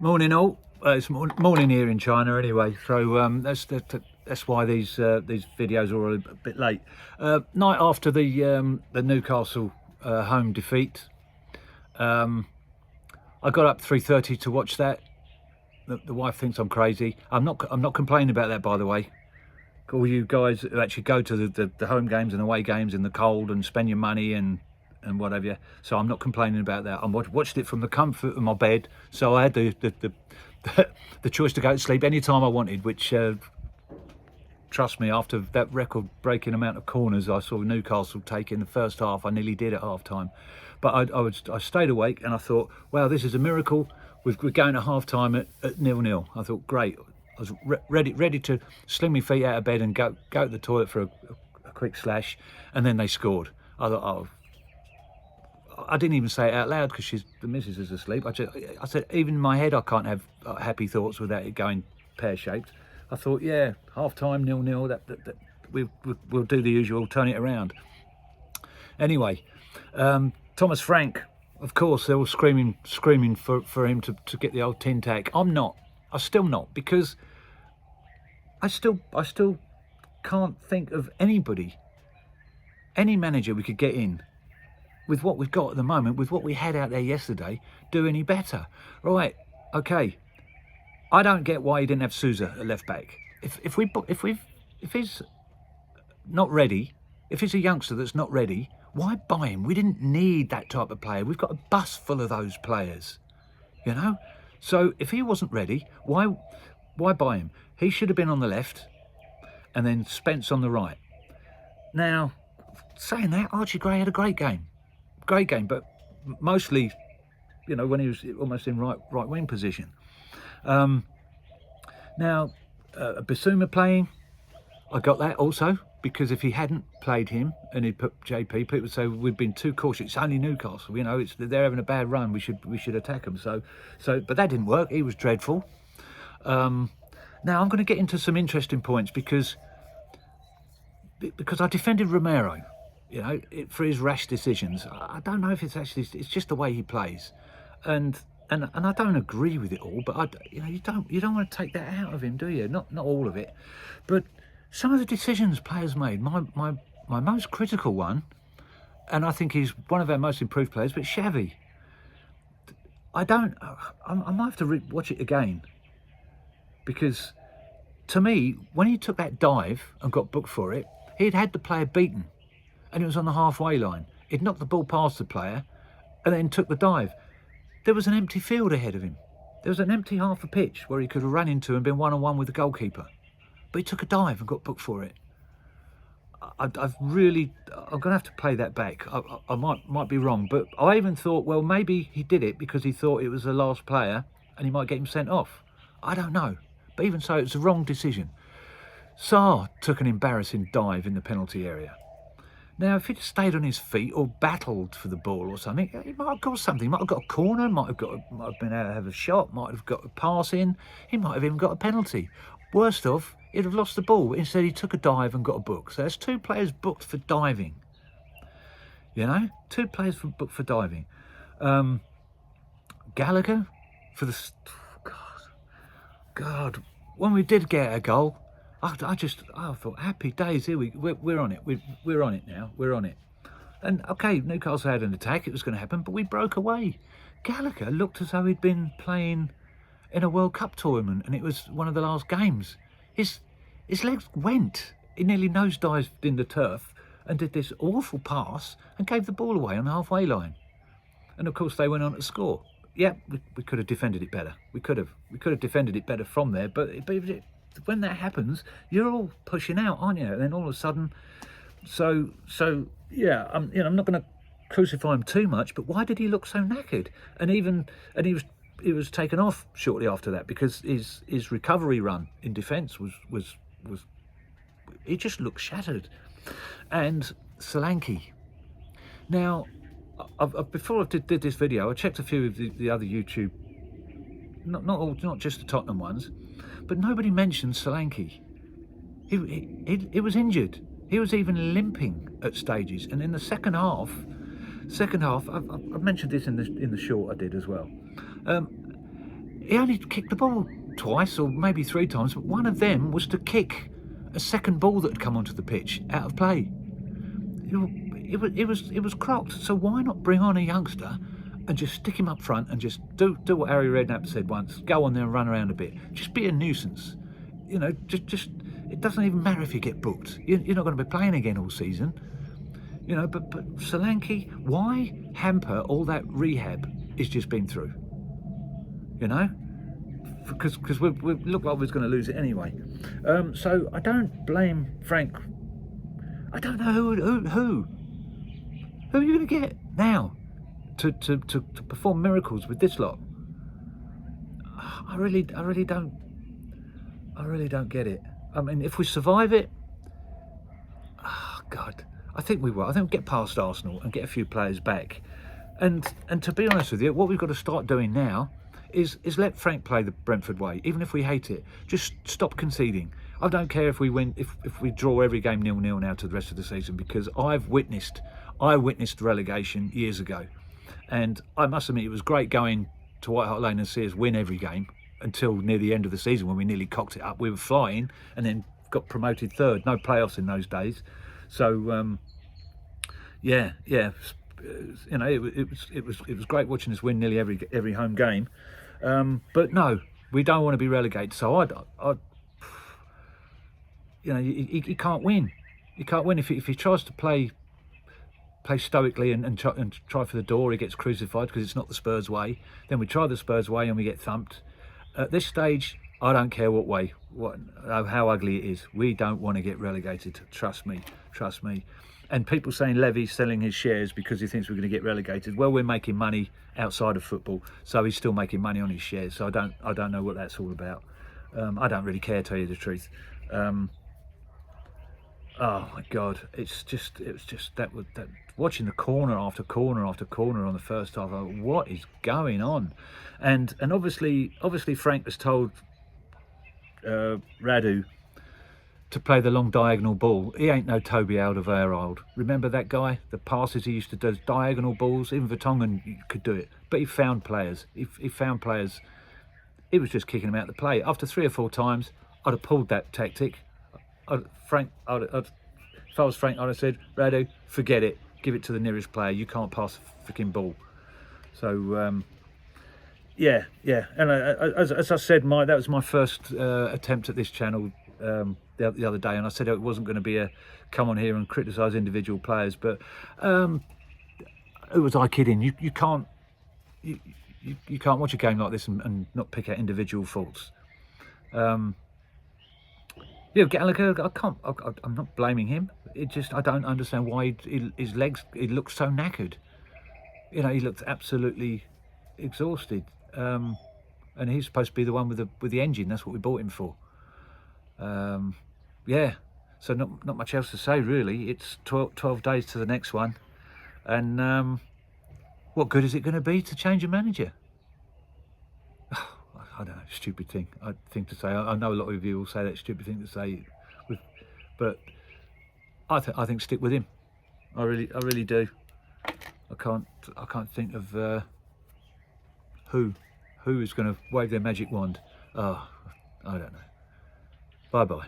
Morning all. It's morning here in China anyway, so that's why these videos are all a bit late. Night after the Newcastle home defeat, I got up 3:30 to watch that. The wife thinks I'm crazy. I'm not complaining about that, by the way. All you guys who actually go to the home games and away games in the cold and spend your money and whatever. So I'm not complaining about that. I watched it from the comfort of my bed, so I had the choice to go to sleep anytime I wanted, which trust me, after that record-breaking amount of corners I saw Newcastle take in the first half, I nearly did at half-time. But I stayed awake and I thought, wow, this is a miracle. We're going to half-time at 0-0. I thought, great. I was ready to sling my feet out of bed and go to the toilet for a quick slash, and then they scored. I thought, oh, I didn't even say it out loud because the missus is asleep. I said, even in my head, I can't have happy thoughts without it going pear-shaped. I thought, yeah, half-time, 0-0, that we'll do the usual, turn it around. Anyway, Thomas Frank, of course, they're all screaming for him to get the old tin tack. I'm still not, because I still can't think of any manager we could get in with what we've got at the moment, with what we had out there yesterday, do any better. Right, okay. I don't get why he didn't have Sousa at left back. If he's not ready, if he's a youngster that's not ready, why buy him? We didn't need that type of player. We've got a bus full of those players, you know? So if he wasn't ready, why buy him? He should have been on the left and then Spence on the right. Now, saying that, Archie Gray had a great game, but mostly, you know, when he was almost in right wing position. Now, Bissouma playing, I got that also, because if he hadn't played him and he'd put JP, people would say we've been too cautious. It's only Newcastle, you know. They're having a bad run. We should attack them. So, but that didn't work. He was dreadful. Now I'm going to get into some interesting points because I defended Romero, you know, for his rash decisions. I don't know if it's just the way he plays, and I don't agree with it all. But you don't want to take that out of him, do you? Not all of it, but some of the decisions players made. My most critical one, and I think he's one of our most improved players, but Xavi. I might have to watch it again, because to me, when he took that dive and got booked for it, he'd had the player beaten, and it was on the halfway line. He'd knocked the ball past the player, and then took the dive. There was an empty field ahead of him. There was an empty half a pitch where he could have run into and been one-on-one with the goalkeeper. But he took a dive and got booked for it. I'm going to have to play that back. I might be wrong, but I even thought, well, maybe he did it because he thought it was the last player and he might get him sent off. I don't know. But even so, it's the wrong decision. Sarr took an embarrassing dive in the penalty area. Now, if he'd stayed on his feet or battled for the ball or something, he might have got something. He might have got a corner, might have been able to have a shot, might have got a pass in. He might have even got a penalty. Worst off, he'd have lost the ball, but instead he took a dive and got a book. So there's 2 players booked for diving. You know, 2 players booked for diving. Gallagher for the... God, when we did get a goal, I thought, happy days, here we're on it. We're on it now. We're on it. And okay, Newcastle had an attack. It was going to happen, but we broke away. Gallagher looked as though he'd been playing in a World Cup tournament and it was one of the last games. His legs went. He nearly nosedived in the turf and did this awful pass and gave the ball away on the halfway line. And of course they went on to score. Yeah, we could have defended it better. We could have defended it better from there. But when that happens, you're all pushing out, aren't you? And then all of a sudden, so yeah, I'm not going to crucify him too much. But why did he look so knackered? And he was taken off shortly after that because his recovery run in defence was he just looked shattered. And Solanke. Now, before I did this video, I checked a few of the other YouTube, not just the Tottenham ones, but nobody mentioned Solanke. He was injured. He was even limping at stages, and in the second half, I've mentioned this in the short I did as well. he only kicked the ball twice or maybe 3 times, but one of them was to kick a second ball that had come onto the pitch out of play. It was crocked. So why not bring on a youngster and just stick him up front and just do what Harry Redknapp said once: go on there and run around a bit. Just be a nuisance. You know, just it doesn't even matter if you get booked. You're not going to be playing again all season. You know, but Solanke, why hamper all that rehab he's just been through? You know, because we look like we're going to lose it anyway. So I don't blame Frank. I don't know who are you going to get now to perform miracles with this lot. I really don't get it. I mean, if we survive it, oh God, I think we will. I think we'll get past Arsenal and get a few players back. And to be honest with you, what we've got to start doing now is let Frank play the Brentford way, even if we hate it. Just stop conceding. I don't care if we win, if we draw every game 0-0 now to the rest of the season, because I witnessed relegation years ago, and I must admit it was great going to White Hart Lane and see us win every game until near the end of the season when we nearly cocked it up. We were flying and then got promoted third. No playoffs in those days, so yeah. You know, it was great watching us win nearly every home game, but no, we don't want to be relegated. So I you know, he can't win. He can't win if he tries to play stoically and try for the door. He gets crucified because it's not the Spurs way. Then we try the Spurs way and we get thumped. At this stage, I don't care what way, how ugly it is. We don't want to get relegated. Trust me. And people saying Levy's selling his shares because he thinks we're going to get relegated. Well, we're making money outside of football, so he's still making money on his shares. So I don't know what that's all about. I don't really care, to tell you the truth. Oh my God, it was just that watching the corner after corner after corner on the first half. Like, what is going on? And obviously Frank has told Radu to play the long diagonal ball. He ain't no Toby Alderweireld. Remember that guy? The passes he used to do, diagonal balls. Even Vertonghen could do it, but he found players. He found players. He was just kicking them out the play. After 3 or 4 times, I'd have pulled that tactic. If I was Frank, I'd have said, Radu, forget it. Give it to the nearest player. You can't pass a freaking ball. So, yeah. And as I said, that was my first attempt at this channel the other day, and I said it wasn't going to be a come on here and criticise individual players, but who was I kidding? You can't watch a game like this and not pick out individual faults. Yeah, Gallagher, I'm not blaming him. It just, I don't understand why his legs, he looks so knackered. You know, he looked absolutely exhausted. And he's supposed to be the one with the engine. That's what we bought him for. Yeah, so not much else to say really. It's 12 days to the next one. And what good is it going to be to change a manager? I don't know, stupid thing to say. I know a lot of you will say that stupid thing to say, but I think stick with him. I really do. I can't think of who is going to wave their magic wand. Oh, I don't know. Bye bye.